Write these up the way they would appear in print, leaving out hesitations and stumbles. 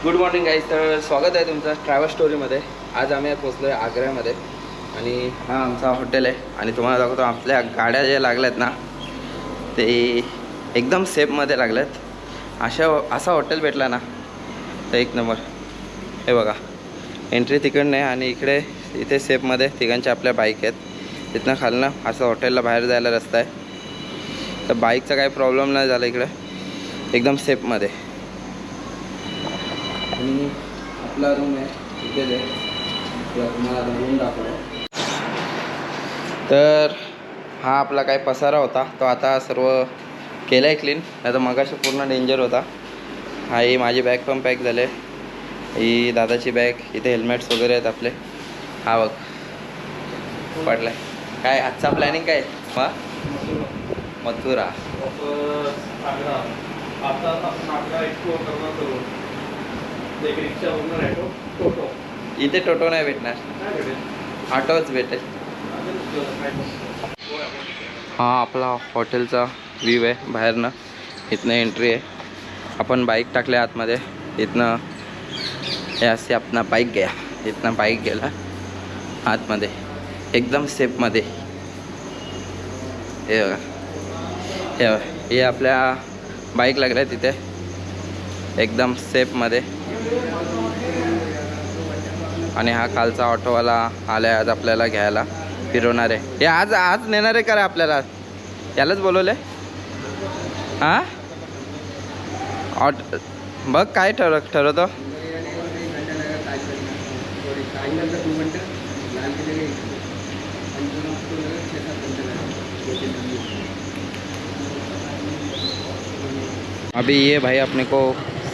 Good morning guys. तर स्वागत आहे तुमचं ट्रॅव्हल स्टोरीमध्ये. आज आम्ही पोचलो आहे आग्र्यामध्ये आणि हा आमचा हॉटेल आहे. आणि तुम्हाला दाखवतो आपल्या गाड्या ज्या लागल्यात ना ते एकदम सेफमध्ये लागल्यात. असा हॉटेल भेटला ना तर एक नंबर. हे बघा, एंट्री तिकडनं आहे आणि इथे सेफमध्ये तिघांच्या आपल्या बाईक आहेत. तिथनं खालनं असं हॉटेलला बाहेर जायला रस्ता आहे. तर बाईकचा काही प्रॉब्लेम नाही झाला इकडे, एकदम सेफमध्ये. आणि आपला रूम आहे इथे तुम्हाला रूम दाखवतो. तर हा आपला काय पसारा होता तो आता सर्व केला आहे क्लीन. नाही तर मगाशी पूर्ण डेंजर होता. हा ही माझी बॅग पण पॅक झाले. ही दादाची बॅग. इथे हेल्मेट्स वगैरे आहेत आपले. हा बघ पडलाय. काय आजचा प्लॅनिंग काय वा मथुरा. इथे टोटो नाही भेटणार, ऑटोच भेटेल. हा आपला हॉटेलचा व्ह्यू आहे बाहेरनं. इथनं एंट्री आहे. आपण बाईक टाकल्या आतमध्ये. इथनं हे असे आपला बाईक गया. इथनं बाईक गेला आतमध्ये एकदम सेफमध्ये. हे बघा, हे आपल्या बाईक लागल्या तिथे एकदम सेफमध्ये. आणि हा खालचा ऑटोवाला आला आहे आज आपल्याला घ्यायला, फिरवणार आहे. हे आज नेणार आहे का रे आपल्याला? यालाच बोलवलं आहे. हां बघ काय ठरवतो. अभी ये भाई अपने को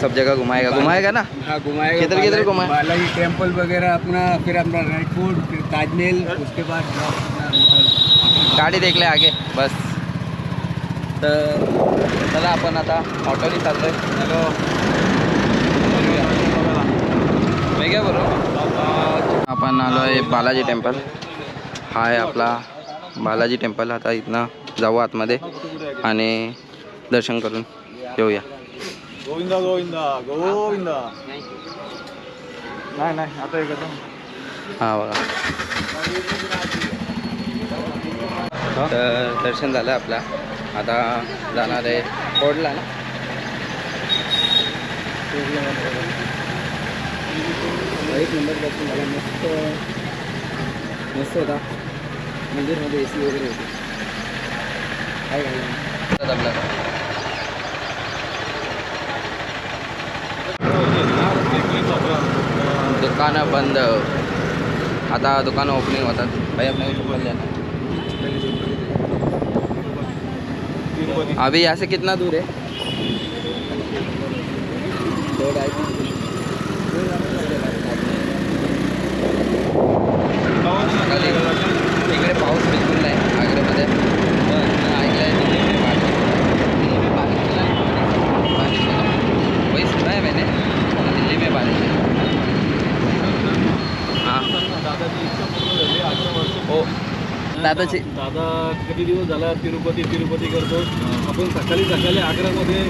सब जगह घुमाएगा ना? हाँ घुमाएगा. किधर घुमाए? बालाजी टेम्पल वगैरह अपना, फिर अपना रेड फोर्ट, फिर ताजमहल, उसके बाद गाडी देखले आगे बस. तर चला आपण आता ऑटोनी चाललोय. हॅलो मी काय बरोबर. आपण आलो आहे बालाजी टेम्पल. हा आहे आपला बालाजी टेम्पल. आता इथनं जाऊ आतमध्ये आणि दर्शन करून येऊया. गोविंदा गोविंदा गोविंदा. नाही नाही आता एकदम. हां बघा, तर दर्शन झालं आपला. आता जाणार आहे कोडला ना. एक नंबर दर्शन झाला. मस्त मस्त होता. मंदिरमध्ये AC वगैरे होते. काय काय आपल्याला दुकानं बंद. आता दुकानं ओपनिंग होतात. भाई अपने को बोल देना. अभी यहाँ से कितना दूर है? इकडे पाऊस बिलकुल नाही आग्र्यामध्ये. ऐकलं आहे दिल्ली में बारिश वही सुना है मैंने. दिल्ली में बारिश है. हां हो दादाची. दादा किती दिवस झाला तिरुपती करतो. आपण सकाळी आग्र्यामध्ये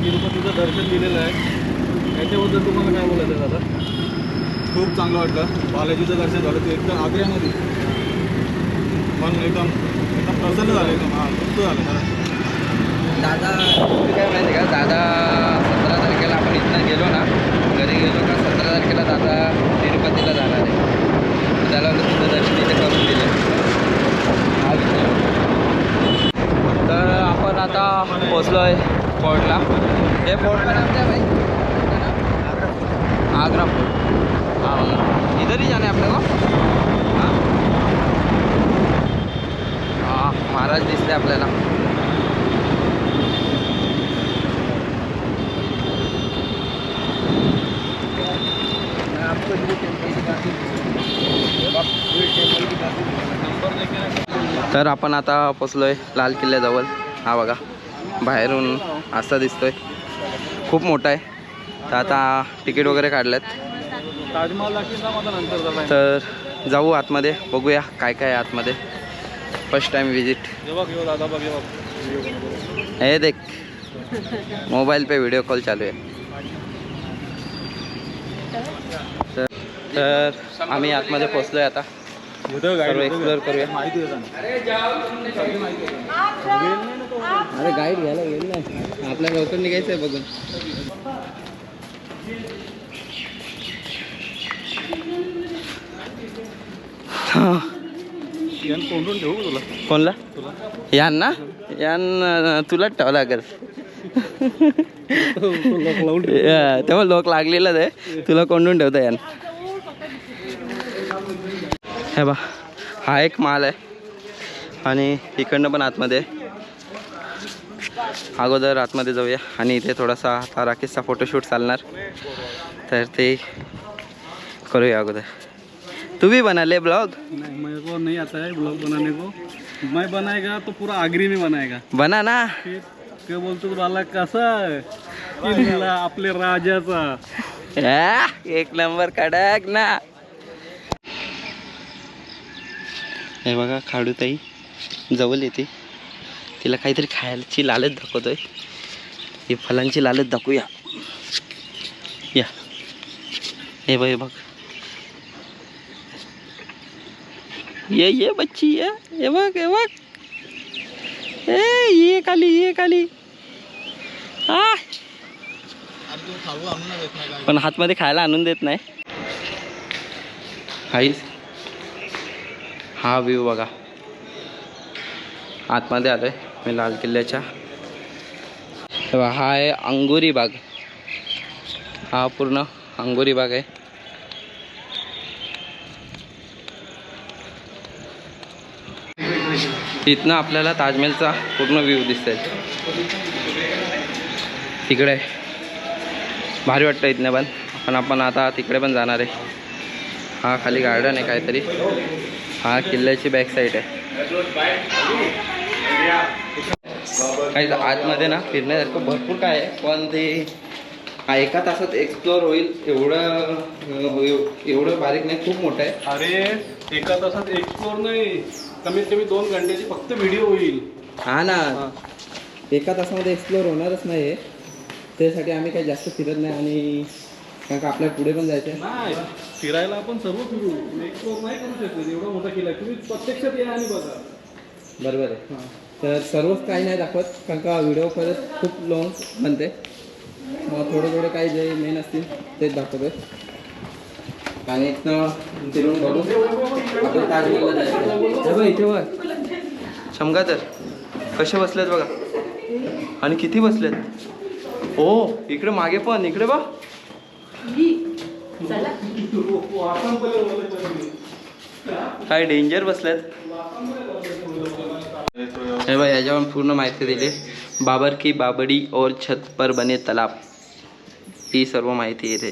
तिरुपतीचं दर्शन दिलेलं आहे. त्याच्याबद्दल तुम्हाला काय बोलायचं दादा? खूप चांगलं वाटलं. बालाजीचं दर्शन झालं ते एकदम आग्र्यामध्ये. पण एकदम प्रसन्न झालं. एकदम मस्त झालं. दादा काय माहिती का, दादा 17 तारखेला आपण इथनं गेलो ना, घरी गेलो का 17 तारखेला दादा तिरुपतीला जाणार आहे. त्याला तुझं दर्शन इथे करून दिलं. तर आपण आता पोचलो आहे फोर्टला. हे फोर्ट का नाम क्या है भाई? आगरा फोर्ट. हाँ इधर ही जाना है अपने को. हाँ महाराज दिसले आपल्याला. तर आपण आता पोचलोय लाल किल्ल्याजवळ. हा बघा बाहेरून असा दिसतोय, खूप मोठा आहे. तर आता तिकीट वगैरे काढलेत. तर जाऊ आतमध्ये, बघूया काय काय आहे आतमध्ये. First time visit. हे देख मोबाईल पे व्हिडिओ कॉल चालू आहे. तर आम्ही आतमध्ये पोहोचलोय आता. सर्व एक्सप्लोर करूया. अरे गाईड घ्यायला गेल नाही, आपल्या लवकर निघायचं आहे बघून. कोंडून ठेवू तुला. कोणला? यान ना, यान तुलाच ठेवावं लागेल. तेव्हा लोक लागलेलं आहे, तुला कोंडून ठेवता यान. हे बा, हा एक माल आहे आणि इकडनं पण आतमध्ये. अगोदर आतमध्ये जाऊया आणि इथे थोडासा आता राकेशचा फोटोशूट चालणार, तर ते करूया अगोदर. तू भी बना ले ब्लॉग? नहीं, मेरे को नहीं आता है ब्लॉग बनाने को. मैं बनाएगा तो पूरा आगरी में बनाएगा. बना ना. काय बोलतो तुला कसा किल्ला आपल्या राजाचा. एक नंबर कडक ना. हे बघा खाडूताई जवळ येते, तिला काहीतरी खायची लालच दाखवतोय. हे फलांची लालच दाखवूया. या हे बघ, हे बघ, ये बच्ची ये बघ, हे बघ, ये खाली, ये खाली. पण हातमध्ये खायला आणून देत नाही. काहीच. हा व्ह्यू बघा, आतमध्ये आलोय मी लाल किल्ल्याच्या. तेव्हा हा आहे अंगुरी बाग. हा पूर्ण अंगुरी बाग आहे. इथनं आपल्याला ताजमहलचा पूर्ण व्ह्यू दिसतोय. तिकडे भारी वाटतं इथनं पण आपण आता तिकडे पण जाणार आहे. हा खाली गार्डन आहे काहीतरी. हा किल्ल्याची बॅक साईड आहे. काही आतमध्ये ना फिरण्यासारखं भरपूर काय आहे, पण ते एका तासात एक्सप्लोर होईल एवढं बारीक नाही, खूप मोठं आहे. अरे एका तासात एक्सप्लोर नाही, कमीत कमी 2 घंट्याची फक्त व्हिडिओ होईल. हा ना, एका तासामध्ये एक्सप्लोर होणारच नाही. त्यासाठी आम्ही काही जास्त फिरत नाही, आणि कारण का आपल्याला पुढे पण जायचं आहे. नाही, फिरायला आपण सर्व फिरू, एक्सप्लोर नाही करू शकतो. एवढा मोठा किल्ला तुम्ही प्रत्यक्षात या आणि बघा. बरोबर आहे. तर सर्वच काही नाही दाखवत, कारण का व्हिडिओ परत खूप लॉंग बनते. मग थोडे काही जे मेन असतील तेच दाखवतोय. आणि इथनं फिरून बघू आपण ताजमहलला जायचं. इथे बघ शमगा, तर कसे बसलेत बघा, आणि किती बसलेत. हो इकडे मागे पण, इकडे बघ. काय डेंजर बसलेत. हे बघ, याच्यावर पूर्ण माहिती दिली. बाबर की बाबडी और छत पर बने तलाब, ही सर्व माहिती येते.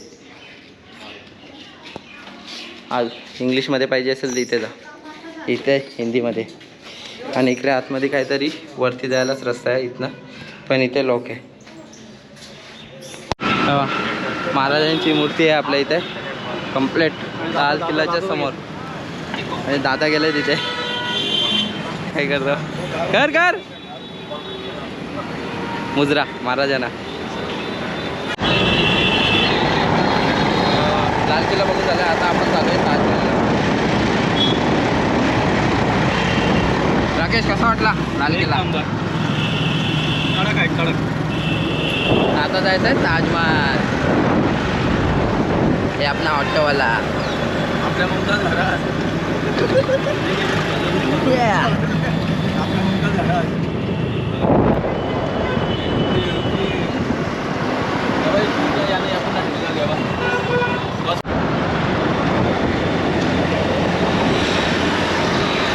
आज इंग्लिशमध्ये पाहिजे असेल तर इथे जा, इथे हिंदीमध्ये. आणि इकडे आतमध्ये काहीतरी वरती जायलाच रस्ता आहे इथनं, पण इथे लॉक आहे. महाराजांची मूर्ती आहे आपल्या इथे कम्प्लीट लाल किल्ल्याच्या समोर. आणि दादा गेले तिथे. काय करतो, कर मुजरा महाराजांना. लाल किल्ला बघून झाला, आता आपण चालू आहे ताजमहल. राकेश कसा वाटला लाल किल्ला? कडक आहे, कडक. आता जायचं आहे ताजमहल. हे आपला ऑटोवाला आपल्या मुमताज घरात.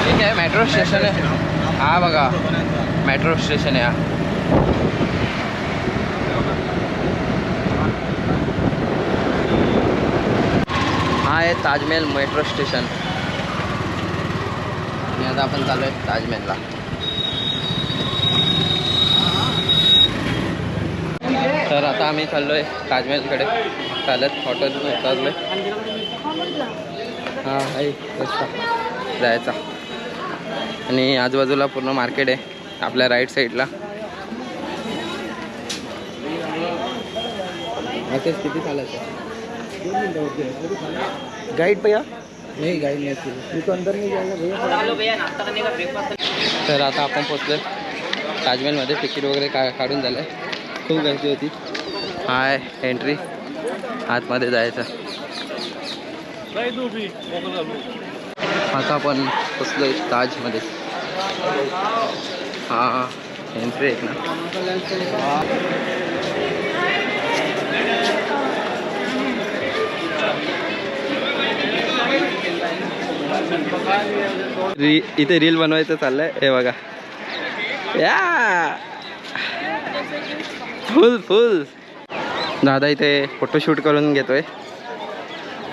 ठीक आहे, मेट्रो स्टेशन आहे हा बघा, मेट्रो स्टेशन आहे हा. हा आहे ताजमहल मेट्रो स्टेशन. आणि आता आपण चालू आहे ताजमहलला. तर आता आम्ही चाललो आहे ताजमहलकडे चालत, हॉटेलतून उतरलो आहे. हां आहे रस्ता जायचा. आणि आजूबाजूला पूर्ण मार्केट आहे आपल्या राईट साईडला. किती चालायचं गाइड भैया नहीं गाइड नहीं तू तो अंदर नहीं जाएगा भैया. तर आता आपण पोचलो ताजमहलमध्ये. तिकीट वगैरे काढून झालं आहे. खूप गर्दी होती. हाय एंट्री, आतमध्ये जायचं. आता आपण पोचलो आहे ताजमध्ये. हा एंट्री एक ना. इथे रील बनवायचं चाललंय. हे बघा या फुल दादा इथे फोटोशूट करून घेतोय.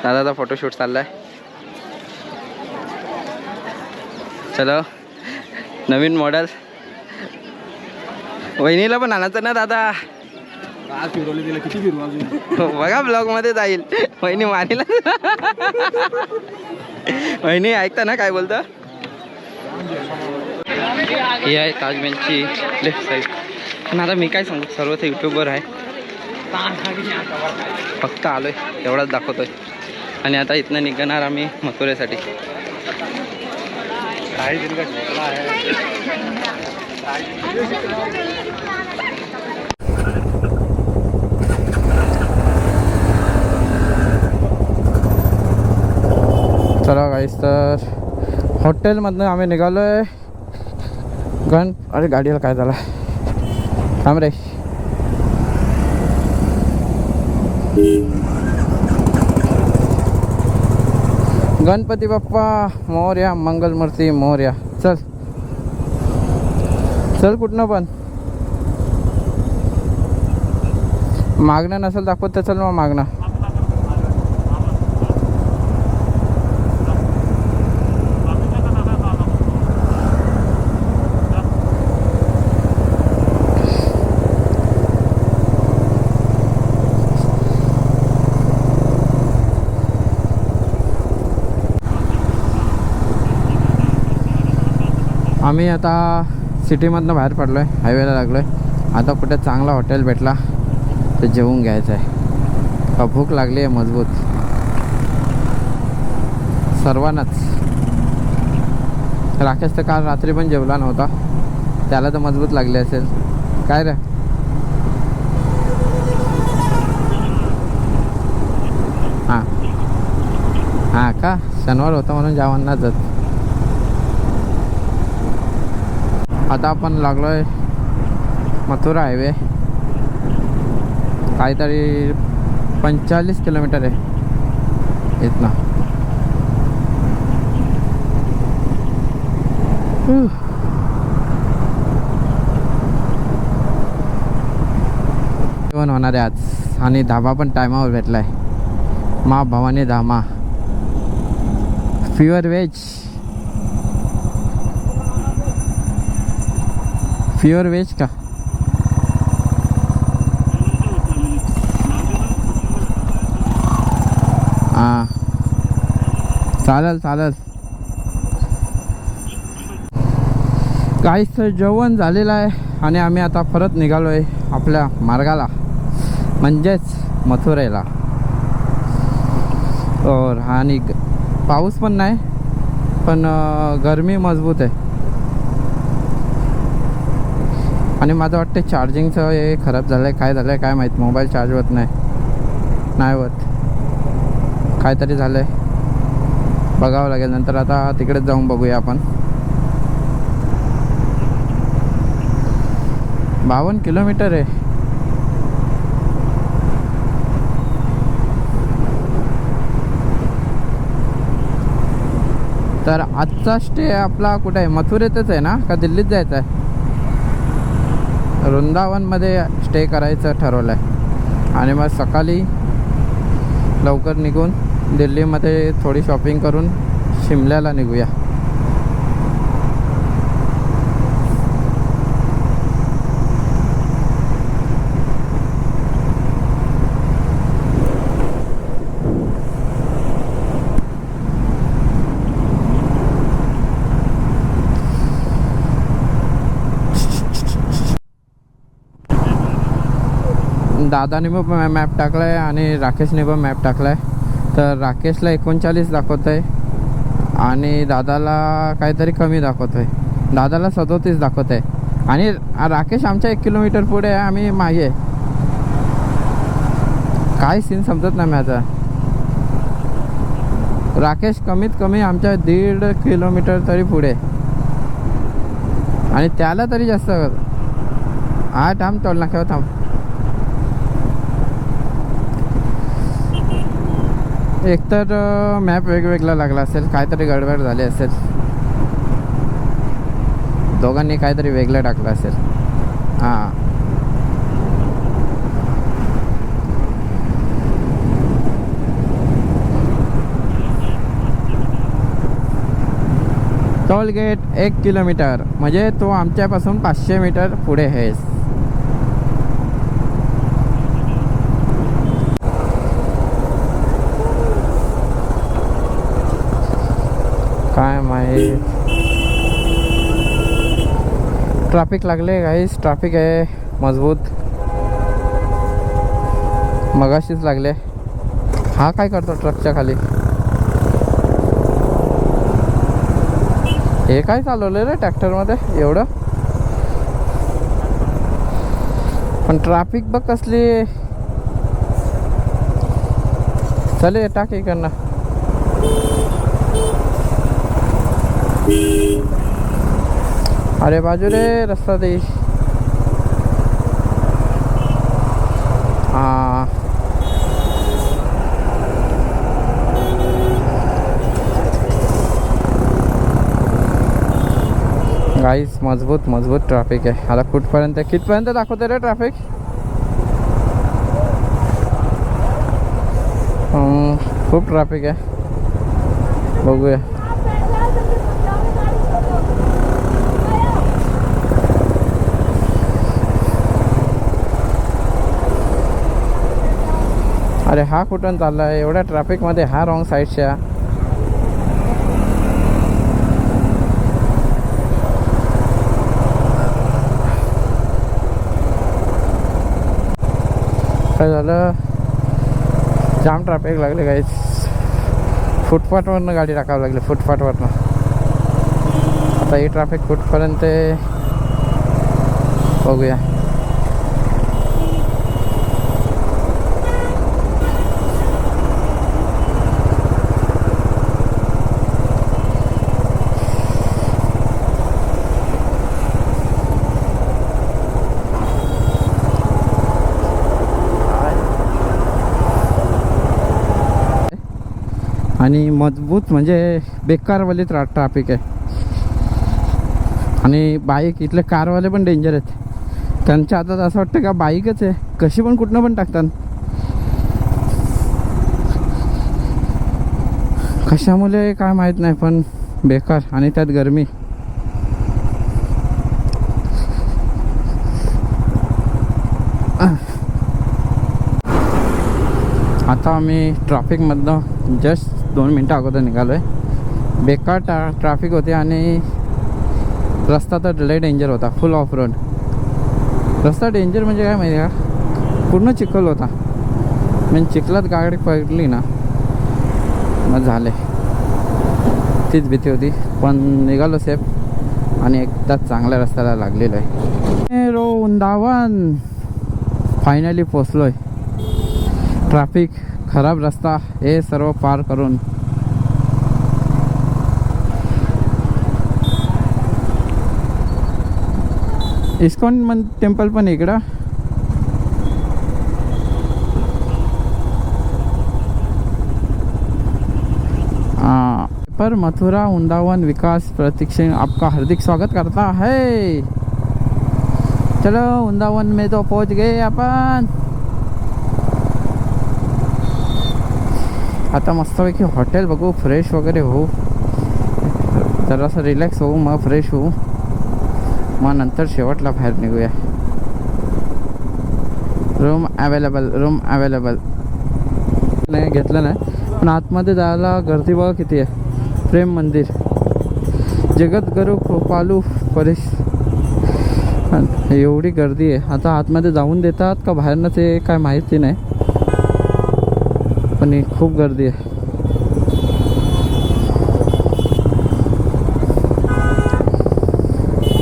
दादाचा फोटोशूट चाललाय. चलो नवीन मॉडेल. वहिनीला पण आणायचं ना दादा. किती फिरू अजून बघा ब्लॉग मध्ये जाईल. वहिनी मारीला. वहिनी ऐकता ना काय बोलता. ही आहे ताजमहलची लेफ्ट साईड. पण आता मी काय सांगू, सर्वच यूट्यूबर आहे. फक्त आलोय एवढाच दाखवतोय. आणि आता इथनं निघणार आम्ही मथुरेसाठी. चला गाईस, तर हॉटेलमधनं आम्ही निघालो आहे. अरे गाडीला काय झालं, थांब रे. गणपती बाप्पा मोरया, मंगलमूर्ती मोरया. चल चल, कुठनं पण मागणं नसेल दाखवत तर चल मग मागणं. आम्ही आता सिटीमधनं बाहेर पडलो आहे, हायवेला लागलो आहे. आता कुठे चांगला हॉटेल भेटला तर जेवून घ्यायचं आहे. भूक लागली आहे मजबूत सर्वांनाच. राकेश तर काल रात्री पण जेवला नव्हता, त्याला तर मजबूत लागली असेल. काय रे, हां हां का शनिवार होता म्हणून जेवण जात. आता आपण लागलो आहे मथुरा हायवे. काहीतरी 45 किलोमीटर आहे इथनं. जेवण होणार आहे आज. आणि धाबा पण टायमावर भेटला आहे. माँ भवानी धामा, प्युअर व्हेज. प्युअर व्हेज का? हां चालेल चालेल. काहीच जेवण झालेलं आहे आणि आम्ही आता परत निघालो आहे आपल्या मार्गाला, म्हणजेच मथुरेला. और आणि पाऊस पण नाही, पण गरमी मजबूत आहे. आणि माझं वाटतं चार्जिंगचं हे खराब झालं आहे. काय झालं आहे काय माहीत, मोबाईल चार्ज होत नाही होत. काहीतरी झालं आहे, बघावं लागेल नंतर. आता तिकडेच जाऊन बघूया आपण. 52 किलोमीटर आहे. तर आजचा स्टे आपला कुठे आहे, मथुरेतच आहे ना का दिल्लीत जायचं आहे? वृंदावनमध्ये स्टे करायचं ठरवलं आहे. आणि मग सकाळी लवकर निघून दिल्लीमध्ये थोडी शॉपिंग करून शिमल्याला निघूया. दादाने पण मॅप टाकला आहे आणि राकेशने पण मॅप टाकला आहे. तर राकेशला 39 दाखवत आहे आणि दादाला काहीतरी कमी दाखवत आहे. दादाला 37 दाखवत आहे आणि राकेश आमच्या 1 किलोमीटर पुढे आहे, आम्ही मागे आहे. काय सीन समजत नाही माझा. राकेश कमीत कमी आमच्या 1.5 किलोमीटर तरी पुढे आणि त्याला तरी जास्त. हा थांब टोल नाक्यावर थांब. एकतर मॅप वेगवेगळा लागला असेल, काहीतरी गडबड झाली असेल, दोघांनी काहीतरी वेगळं टाकलं असेल. हां टोल गेट 1 किलोमीटर म्हणजे तो आमच्यापासून 500 मीटर पुढे आहे. काय माहीत ट्रॅफिक लागले गाईस. ट्रॅफिक आहे मजबूत, मगाशीच लागले. हा काय करतो ट्रकच्या खाली? हे काय चालवलं रे ट्रॅक्टरमध्ये एवढं? पण ट्रॅफिक बघ कसली. चले टाक इकडनं. अरे बाजू रे रस्ता दे. हां गाईस मजबूत ट्रॅफिक आहे. आता कितपर्यंत दाखवते रे ट्रॅफिक? खूप ट्रॅफिक आहे. बघूया. अरे हा कुठून चालला आहे एवढ्या ट्रॅफिकमध्ये? हा रॉंग साईडच्या. काय झालं? जाम ट्रॅफिक लागले गाईस. फुटपाथवरनं गाडी टाकावं लागली, फुटपाथवरनं. आता ही ट्रॅफिक कुठपर्यंत बघूया. आणि मजबूत म्हणजे बेकारवाले ट्रॅफिक आहे. आणि बाईक इथले कारवाले पण डेंजर आहेत. त्यांच्या हातात असं वाटतं का बाईकच आहे, कशी पण कुठनं पण टाकतात. कशामुळे काय माहीत नाही पण बेकार. आणि त्यात गरमी. आता आम्ही ट्रॅफिकमधनं जस्ट 2 मिनटं अगोदर निघालो आहे. बेकार ट्रॅफिक होते आणि रस्ता तर लय डेंजर होता. फुल ऑफ रोड रस्ता. डेंजर म्हणजे काय माहिती का, पूर्ण चिखल होता. म्हणजे चिखलात गाडी पडली ना मग झाले. तीच भीती होती. पण निघालो सेफ आणि एकदाच चांगल्या रस्त्याला लागलेलो आहे. वृंदावन फायनली पोचलो आहे. ट्रॅफिक, खराब रस्ता हे सर्व पार करून इस्कॉन टेम्पल पण इकडं. पर मथुरा वृंदावन विकास प्रतीक्षण आपका हार्दिक स्वागत करता है. चलो वृंदावन में तो पहुंच गए अपन. आता मस्तपैकी हॉटेल बघू, फ्रेश वगैरे होऊ, जरासं रिलॅक्स होऊ, मग फ्रेश होऊ, मग नंतर शेवटला बाहेर निघूया. रूम अवेलेबल नाही घेतलं नाही. पण आतमध्ये जायला गर्दी बघा किती आहे. प्रेम मंदिर, जगद्गुरु कृपालू आणि एवढी गर्दी आहे. आता आतमध्ये जाऊन देतात का बाहेरनं ते काय माहिती नाही, पण खूप गर्दी आहे.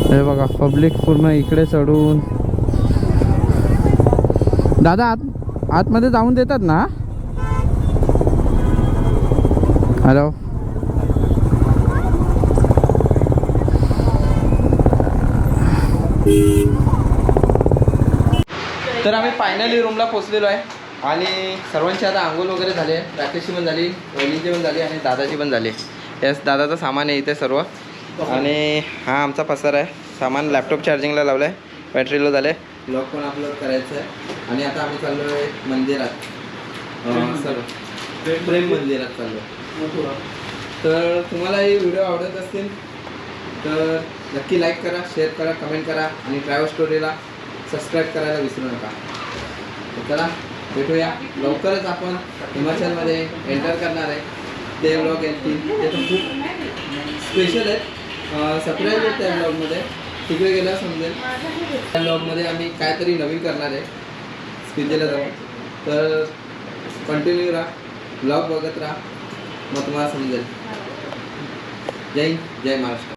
हे बघा पब्लिक पूर्ण इकडे चढून. दादा आतमध्ये जाऊन देतात ना? हॅलो. तर आम्ही फायनली रूमला पोचलेलो आहे आणि सर्वांची आता आंघोळ वगैरे झाली आहे. राकेशची पण झाली, वहिनीची पण झाली आणि दादाची पण झाली. यास दादाचं सामान आहे इथे सर्व. आणि हा आमचा पसार आहे. सामान लॅपटॉप चार्जिंगला लावलं आहे, बॅटरीला झालं आहे. ब्लॉग पण अपलोड करायचं आहे. आणि आता आम्ही चाललो आहे मंदिरात, सर्व प्रेम मंदिरात चाललो आहे. तर तुम्हाला हे व्हिडिओ आवडत असतील तर नक्की लाईक करा, शेअर करा, कमेंट करा आणि ट्रॅव्हल स्टोरीला सबस्क्राईब करायला विसरू नका. तर चला भेटूया लवकरच. आपण हिमाचलमध्ये एंटर करणार आहे. ते ब्लॉग येतील, ते पण खूप स्पेशल आहेत, सरप्राईज आहेत त्या ब्लॉगमध्ये. तिकडे गेल्यावर समजेल. त्या ब्लॉगमध्ये आम्ही काहीतरी नवीन करणार आहे स्पितीला जाऊन. तर कंटिन्यू राहा, ब्लॉग बघत राहा, मग तुम्हाला समजेल. जय हिंद, जय महाराष्ट्र.